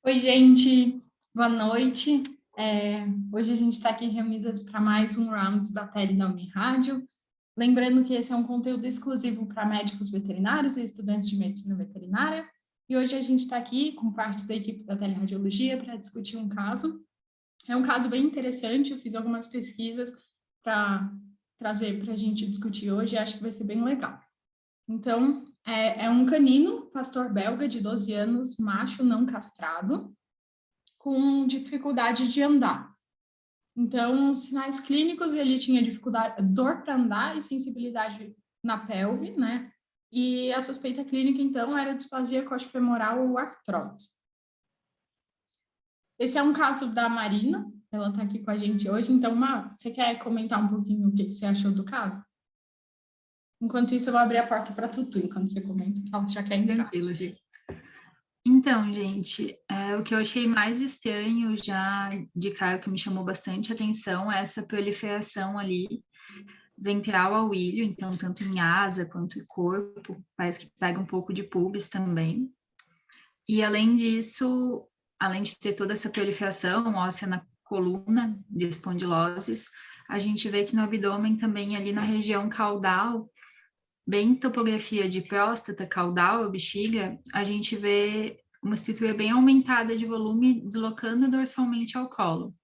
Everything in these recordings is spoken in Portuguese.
Oi, gente, boa noite. Hoje a gente está aqui reunidas para mais um round da Tele da Unirádio. Lembrando que esse é um conteúdo exclusivo para médicos veterinários e estudantes de medicina veterinária. E hoje a gente está aqui com parte da equipe da Teleradiologia para discutir um caso. É um caso bem interessante, eu fiz algumas pesquisas para trazer para a gente discutir hoje e acho que vai ser bem legal. Então, é um canino, pastor belga de 12 anos, macho não castrado, com dificuldade de andar. Então, sinais clínicos, ele tinha dificuldade, dor para andar e sensibilidade na pelve, né? E a suspeita clínica, então, era displasia coxofemoral ou artrose. Esse é um caso da Marina, ela está aqui com a gente hoje. Então, você quer comentar um pouquinho o que você achou do caso? Enquanto isso, eu vou abrir a porta para a Tutu, enquanto você comenta, que ela já quer entrar. Tranquilo, gente. Então, gente, o que eu achei mais estranho já de cara, que me chamou bastante atenção, é essa proliferação ali ventral ao ilho, então tanto em asa quanto em corpo, parece que pega um pouco de pubis também. E além disso, além de ter toda essa proliferação óssea na coluna de espondiloses, a gente vê que no abdômen também ali na região caudal, bem topografia de próstata, caudal, bexiga, a gente vê uma estrutura bem aumentada de volume deslocando dorsalmente ao colo.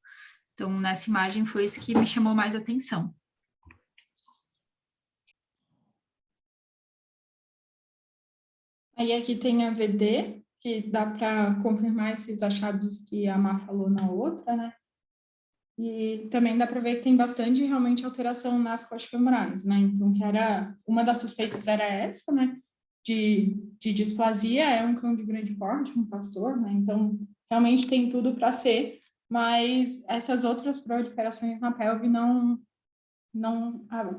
Então, nessa imagem foi isso que me chamou mais atenção. Aí aqui tem a VD, que dá para confirmar esses achados que a Má falou na outra, né? E também dá para ver que tem bastante realmente alteração nas coxofemorais, né? Então, que era uma das suspeitas era essa, né? De displasia, é um cão de grande porte, um pastor, né? Então, realmente tem tudo para ser, mas essas outras proliferações na pelve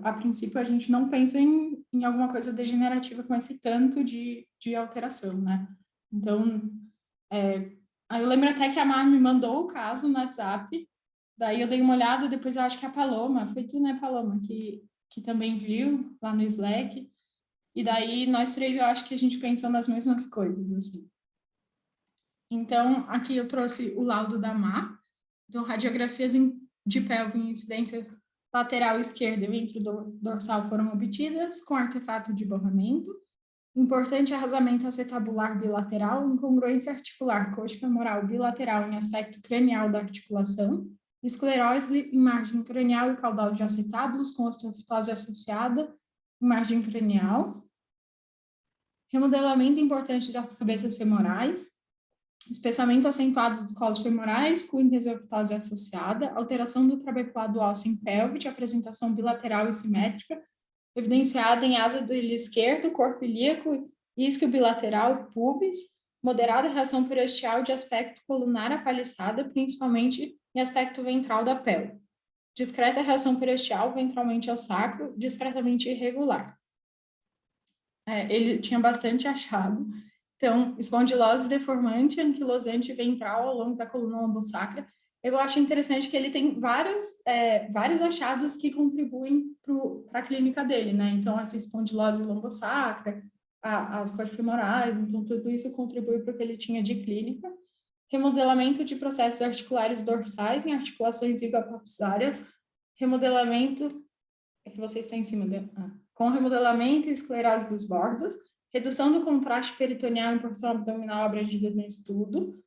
a princípio a gente não pensa em alguma coisa degenerativa com esse tanto de alteração, né? Então, aí eu lembro até que a Mar me mandou o caso no WhatsApp, daí eu dei uma olhada, depois eu acho que a Paloma, foi tu, né, Paloma, que também viu lá no Slack, e daí nós três eu acho que a gente pensou nas mesmas coisas, assim. Então, aqui eu trouxe o laudo da Mar, então radiografias de pelve em incidências lateral esquerda e ventro dorsal foram obtidas com artefato de borramento. Importante arrasamento acetabular bilateral, incongruência articular coxofemoral bilateral em aspecto cranial da articulação, esclerose em margem cranial e caudal de acetábulos com osteofitose associada em margem cranial, remodelamento importante das cabeças femorais, espessamento acentuado dos colos femorais com intesofiftose associada, alteração do trabeculado ósseo em pelve de apresentação bilateral e simétrica, evidenciada em asa do ilho esquerdo, corpo ilíaco, isquio bilateral, pubis, moderada reação periosteal de aspecto colunar apaliçada, principalmente em aspecto ventral da pelve. Discreta reação periosteal ventralmente ao sacro, discretamente irregular. Ele tinha bastante achado. Então, espondilose deformante, anquilosante ventral ao longo da coluna lombosacra. Eu acho interessante que ele tem vários achados que contribuem para a clínica dele, né? Então, essa espondilose lombosacra, as coxofemorais, então tudo isso contribui para o que ele tinha de clínica. Remodelamento de processos articulares dorsais em articulações zigopapizárias, remodelamento, é que vocês estão em cima com remodelamento e esclerose dos bordos, redução do contraste peritoneal em porção abdominal abrangida no estudo,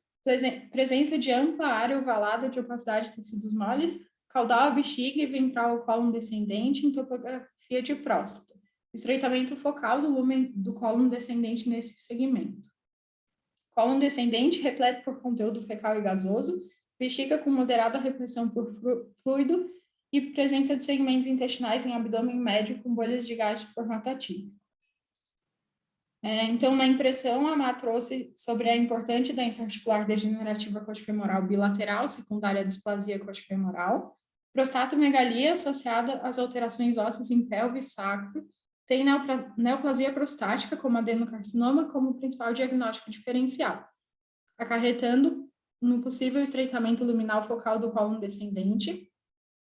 presença de ampla área ovalada de opacidade de tecidos moles, caudal à bexiga e ventral ao cólon descendente em topografia de próstata, estreitamento focal do lumen do cólon descendente nesse segmento. Cólon descendente repleto por conteúdo fecal e gasoso, bexiga com moderada repressão por fluido e presença de segmentos intestinais em abdômen médio com bolhas de gás de formato atípico. Então, na impressão, a Má trouxe sobre a importante doença articular degenerativa coxofemoral bilateral, secundária à displasia coxofemoral, prostatomegalia associada às alterações ósseas em pelve e sacro, tem neoplasia prostática, como adenocarcinoma, como principal diagnóstico diferencial, acarretando no possível estreitamento luminal focal do cólon descendente.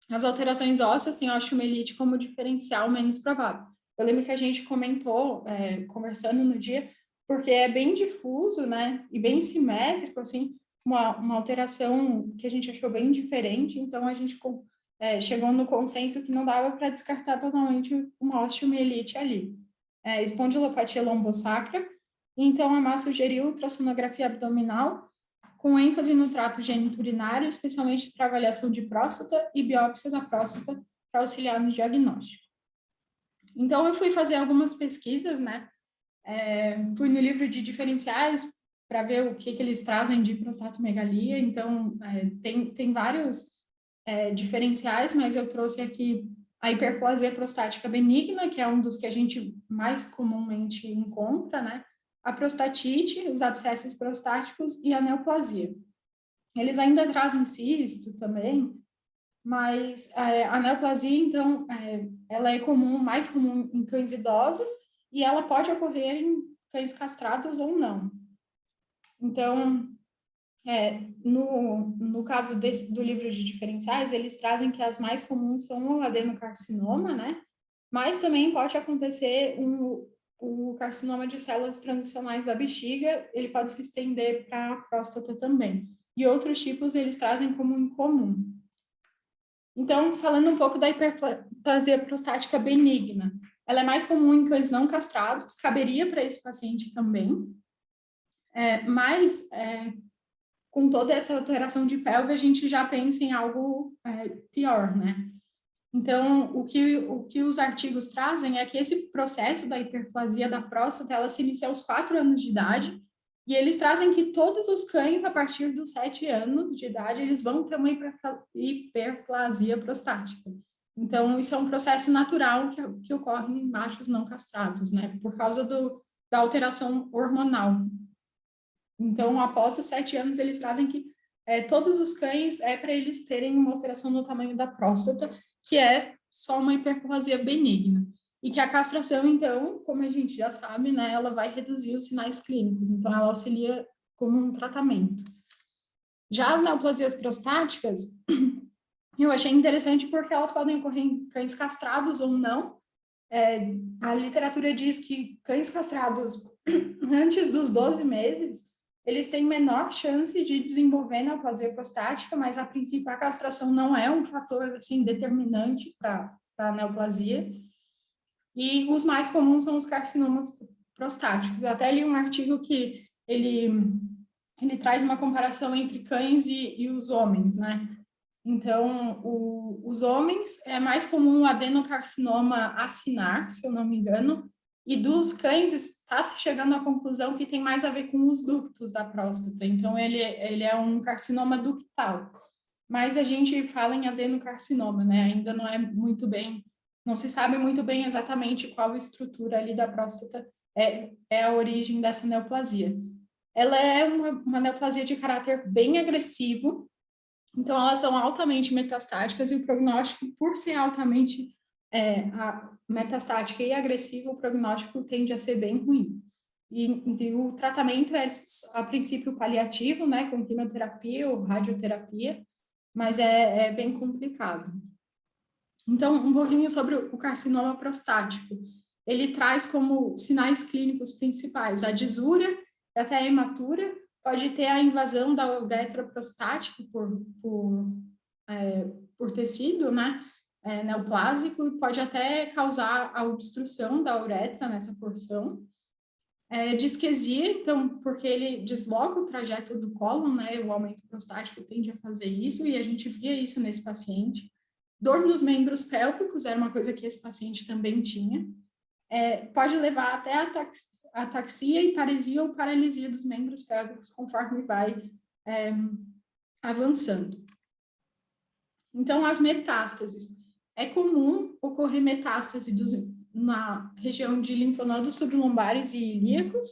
As alterações ósseas têm osteomielite como diferencial menos provável. Eu lembro que a gente comentou, conversando no dia, porque é bem difuso, né, e bem simétrico, assim, uma alteração que a gente achou bem diferente, então a gente chegou no consenso que não dava para descartar totalmente uma osteomielite ali. Espondilopatia lombosacra, então a Má sugeriu ultrassonografia abdominal, com ênfase no trato geniturinário, especialmente para avaliação de próstata e biópsia da próstata para auxiliar no diagnóstico. Então, eu fui fazer algumas pesquisas, né? Fui no livro de diferenciais para ver o que eles trazem de prostatomegalia. Então, tem vários diferenciais, mas eu trouxe aqui a hiperplasia prostática benigna, que é um dos que a gente mais comumente encontra, né? A prostatite, os abscessos prostáticos e a neoplasia. Eles ainda trazem cisto também, mas a neoplasia, então, ela é mais comum em cães idosos e ela pode ocorrer em cães castrados ou não. Então, no caso do livro de diferenciais, eles trazem que as mais comuns são o adenocarcinoma, né? Mas também pode acontecer o carcinoma de células transicionais da bexiga, ele pode se estender para a próstata também. E outros tipos eles trazem como incomum. Então, falando um pouco da hiperplasia prostática benigna, ela é mais comum em cães não castrados, caberia para esse paciente também, mas com toda essa alteração de pelve, a gente já pensa em algo pior, né? Então, o que os artigos trazem é que esse processo da hiperplasia da próstata, ela se inicia aos 4 anos de idade, e eles trazem que todos os cães, a partir dos 7 anos de idade, eles vão ter uma hiperplasia prostática. Então, isso é um processo natural que ocorre em machos não castrados, né? Por causa da alteração hormonal. Então, após os 7 anos, eles trazem que todos os cães para eles terem uma alteração no tamanho da próstata, que é só uma hiperplasia benigna. E que a castração, então, como a gente já sabe, né, ela vai reduzir os sinais clínicos, então ela auxilia como um tratamento. Já as neoplasias prostáticas, eu achei interessante porque elas podem ocorrer em cães castrados ou não. A literatura diz que cães castrados antes dos 12 meses, eles têm menor chance de desenvolver neoplasia prostática, mas a princípio a castração não é um fator assim determinante para a neoplasia. E os mais comuns são os carcinomas prostáticos. Eu até li um artigo que ele traz uma comparação entre cães e os homens, né? Então, os homens é mais comum o adenocarcinoma acinar, se eu não me engano, e dos cães está se chegando à conclusão que tem mais a ver com os ductos da próstata. Então, ele é um carcinoma ductal. Mas a gente fala em adenocarcinoma, né? Ainda não é muito bem, não se sabe muito bem exatamente qual estrutura ali da próstata é a origem dessa neoplasia. Ela é uma neoplasia de caráter bem agressivo, então elas são altamente metastáticas e o prognóstico, por ser altamente metastática e agressiva, o prognóstico tende a ser bem ruim. E o tratamento é, a princípio, paliativo, né, com quimioterapia ou radioterapia, mas é bem complicado. Então, um pouquinho sobre o carcinoma prostático. Ele traz como sinais clínicos principais a disúria, até a hematura, pode ter a invasão da uretra prostática por tecido, né, neoplásico, pode até causar a obstrução da uretra nessa porção. Disquesia, então, porque ele desloca o trajeto do cólon, né, o aumento prostático tende a fazer isso, e a gente via isso nesse paciente. Dor nos membros pélvicos era uma coisa que esse paciente também tinha. Pode levar até ataxia e paresia ou paralisia dos membros pélvicos conforme vai avançando. Então, as metástases. É comum ocorrer metástase na região de linfonodos sublombares e ilíacos,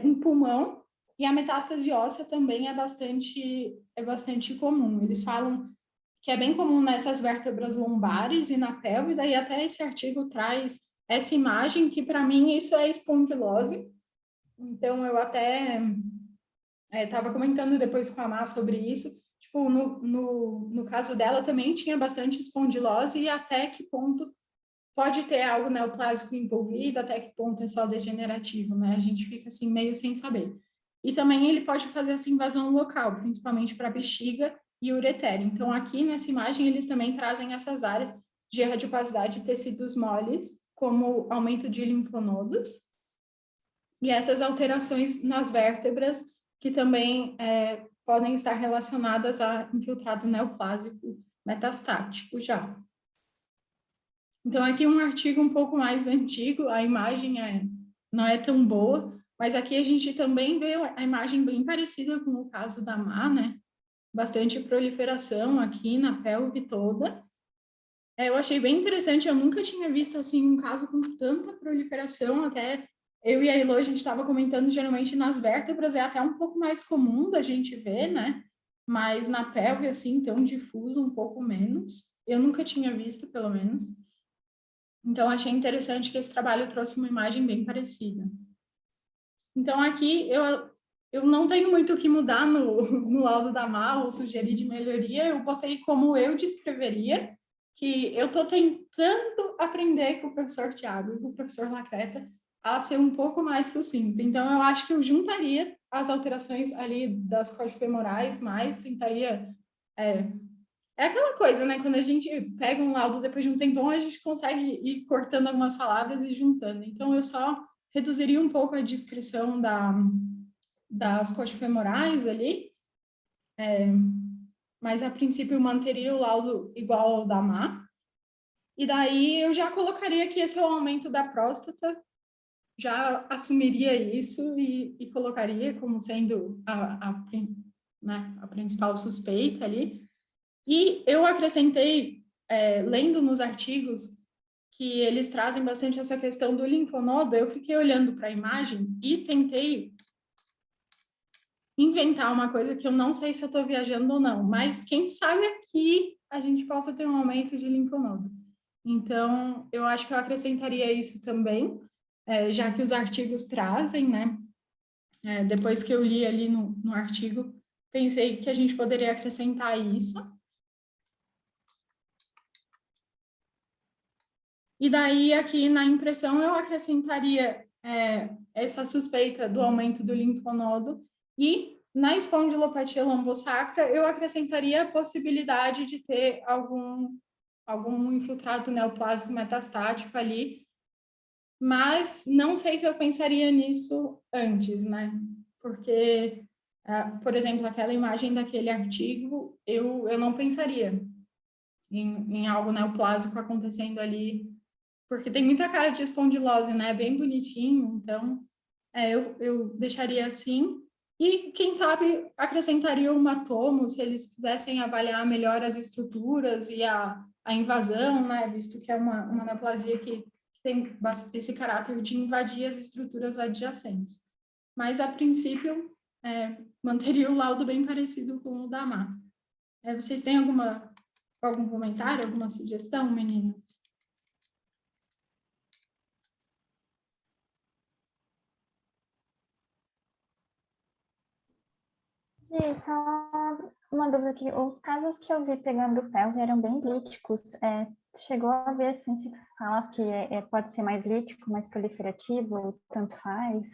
em pulmão, e a metástase óssea também é bastante comum. Eles falam que é bem comum nessas vértebras lombares e na pelve, daí até esse artigo traz essa imagem, que para mim isso é espondilose. Então, eu até estava comentando depois com a Má sobre isso. Tipo, no caso dela também tinha bastante espondilose, e até que ponto pode ter algo neoplásico envolvido, até que ponto é só degenerativo, né? A gente fica assim meio sem saber. e também ele pode fazer essa invasão local, principalmente para a bexiga e ureter. Então, aqui nessa imagem, eles também trazem essas áreas de radiopacidade de tecidos moles, como aumento de linfonodos, e essas alterações nas vértebras, que também podem estar relacionadas a infiltrado neoplásico metastático já. Então, aqui um artigo um pouco mais antigo, a imagem não é tão boa, mas aqui a gente também vê a imagem bem parecida com o caso da Má, né? Bastante proliferação aqui na pelve toda. Eu achei bem interessante, eu nunca tinha visto assim um caso com tanta proliferação, até eu e a Ilô, a gente estava comentando, geralmente nas vértebras é até um pouco mais comum da gente ver, né? Mas na pelve, assim, tão difuso, um pouco menos. Eu nunca tinha visto, pelo menos. Então, achei interessante que esse trabalho trouxe uma imagem bem parecida. Então, aqui, eu não tenho muito o que mudar no laudo da Má ou sugerir de melhoria, eu botei como eu descreveria, que eu estou tentando aprender com o professor Tiago e com o professor Lacreta a ser um pouco mais sucinta. Então, eu acho que eu juntaria as alterações ali das costas-femorais, mais tentaria... É aquela coisa, né? Quando a gente pega um laudo depois de um tempão, a gente consegue ir cortando algumas palavras e juntando. Então, eu só reduziria um pouco a descrição das costas femorais ali, mas a princípio manteria o laudo igual ao da Má. E daí eu já colocaria que esse é o aumento da próstata, já assumiria isso e colocaria como sendo né, a principal suspeita ali. E eu acrescentei, lendo nos artigos, que eles trazem bastante essa questão do linfonodo. Eu fiquei olhando para a imagem e tentei inventar uma coisa que eu não sei se eu estou viajando ou não, mas quem sabe aqui a gente possa ter um aumento de linfonodo. Então, eu acho que eu acrescentaria isso também, já que os artigos trazem, né? Depois que eu li ali no artigo, pensei que a gente poderia acrescentar isso. E daí, aqui na impressão, eu acrescentaria essa suspeita do aumento do linfonodo e na espondilopatia lombosacra, eu acrescentaria a possibilidade de ter algum infiltrado neoplásico metastático ali, mas não sei se eu pensaria nisso antes, né? Porque, por exemplo, aquela imagem daquele artigo, eu não pensaria em algo neoplásico acontecendo ali, porque tem muita cara de espondilose, né? Bem bonitinho, então eu deixaria assim. E, quem sabe, acrescentaria uma tomo, se eles quisessem avaliar melhor as estruturas e a invasão, né? Visto que é uma neoplasia que tem esse caráter de invadir as estruturas adjacentes. Mas, a princípio, manteria o laudo bem parecido com o da Má. Vocês têm algum comentário, alguma sugestão, meninas? Gi, só uma dúvida aqui. Os casos que eu vi pegando pelve eram bem líticos. Chegou a ver, assim, se fala que pode ser mais lítico, mais proliferativo, tanto faz?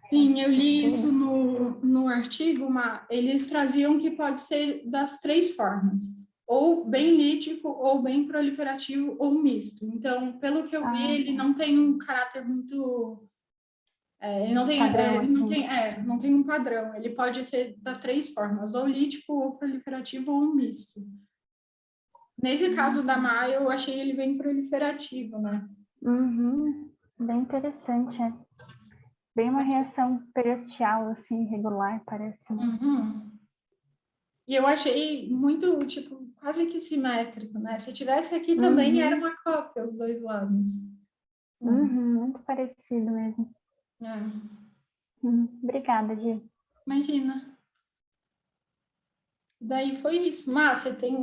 Sim, eu li isso no artigo, eles traziam que pode ser das 3 formas, ou bem lítico, ou bem proliferativo, ou misto. Então, pelo que eu vi, ele não tem um caráter muito... ele não tem, padrão, não tem um padrão. Ele pode ser das 3 formas, ou lítico, ou proliferativo, ou misto. Nesse caso da Má, eu achei ele bem proliferativo, né? Uhum. Bem interessante, Bem uma reação periosteal, assim, regular, parece. Uhum. E eu achei muito, tipo, quase que simétrico, né? Se tivesse aqui também era uma cópia, os dois lados. Muito parecido mesmo. Obrigada, Gi. Imagina. Daí foi isso. Mas você tem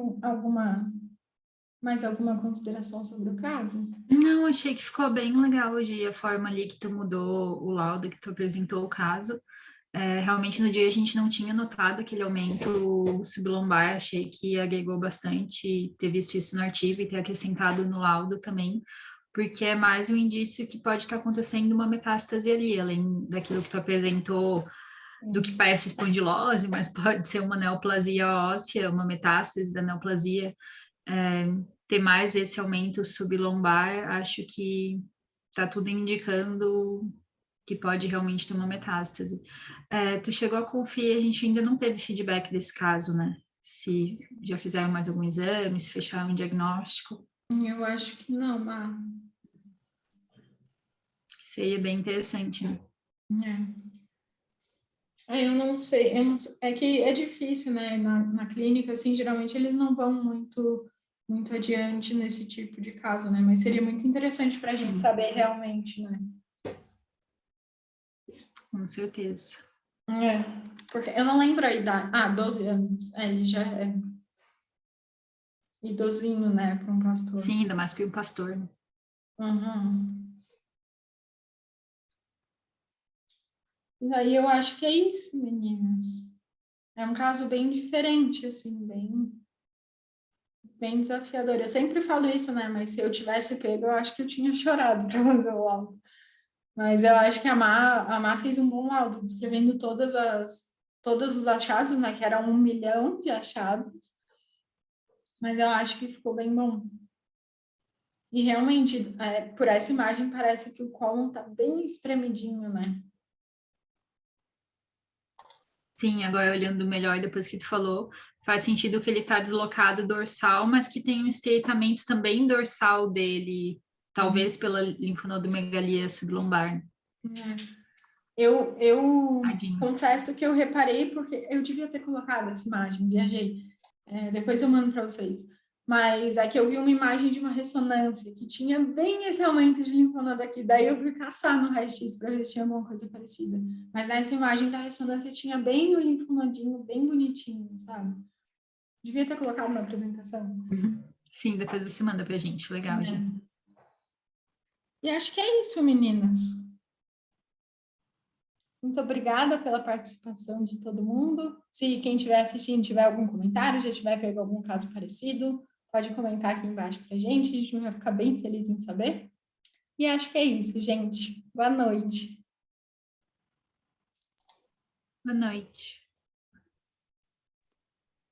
mais alguma consideração sobre o caso? Não, achei que ficou bem legal hoje a forma ali que tu mudou o laudo, que tu apresentou o caso. Realmente no dia a gente não tinha notado aquele aumento sublombar, achei que agregou bastante ter visto isso no artigo e ter acrescentado no laudo também, porque é mais um indício que pode estar acontecendo uma metástase ali, além daquilo que tu apresentou do que parece espondilose, mas pode ser uma neoplasia óssea, uma metástase da neoplasia, ter mais esse aumento sublombar, acho que está tudo indicando que pode realmente ter uma metástase. Tu chegou a conferir, a gente ainda não teve feedback desse caso, né? Se já fizeram mais algum exame, se fecharam um diagnóstico. Eu acho que não, Mar. Seria bem interessante, né? Eu não sei, é que é difícil, né? Na clínica, assim, geralmente eles não vão muito adiante nesse tipo de caso, né? Mas seria muito interessante para a gente saber realmente, né? Com certeza. Porque eu não lembro a idade. 12 anos. Ele já é idosinho, né, para um pastor. Sim, ainda mais que um pastor, né? Uhum. E daí eu acho que é isso, meninas. É um caso bem diferente, assim, bem desafiador. Eu sempre falo isso, né? Mas se eu tivesse pego, eu acho que eu tinha chorado para fazer o laudo. Mas eu acho que a Má fez um bom laudo, descrevendo todos os achados, né? Que eram 1 milhão de achados. Mas eu acho que ficou bem bom. E realmente, por essa imagem, parece que o cólon tá bem espremidinho, né? Sim, agora olhando melhor depois que tu falou, faz sentido que ele está deslocado dorsal, mas que tem um estreitamento também dorsal dele, talvez pela linfonodomegalia sublombar. Eu Tadinho. confesso que eu reparei, porque eu devia ter colocado essa imagem, viajei. Depois eu mando para vocês. Mas é que eu vi uma imagem de uma ressonância que tinha bem esse aumento de linfonodo aqui. Daí eu fui caçar no raio-x para ver se tinha alguma coisa parecida. Mas nessa imagem da ressonância tinha bem o linfonodinho, bem bonitinho, sabe? Devia ter colocado na apresentação. Sim, depois você manda pra gente. Legal, gente. E acho que é isso, meninas. Muito obrigada pela participação de todo mundo. Se quem estiver assistindo tiver algum comentário, já tiver pego algum caso parecido, pode comentar aqui embaixo para a gente vai ficar bem feliz em saber. E acho que é isso, gente. Boa noite. Boa noite.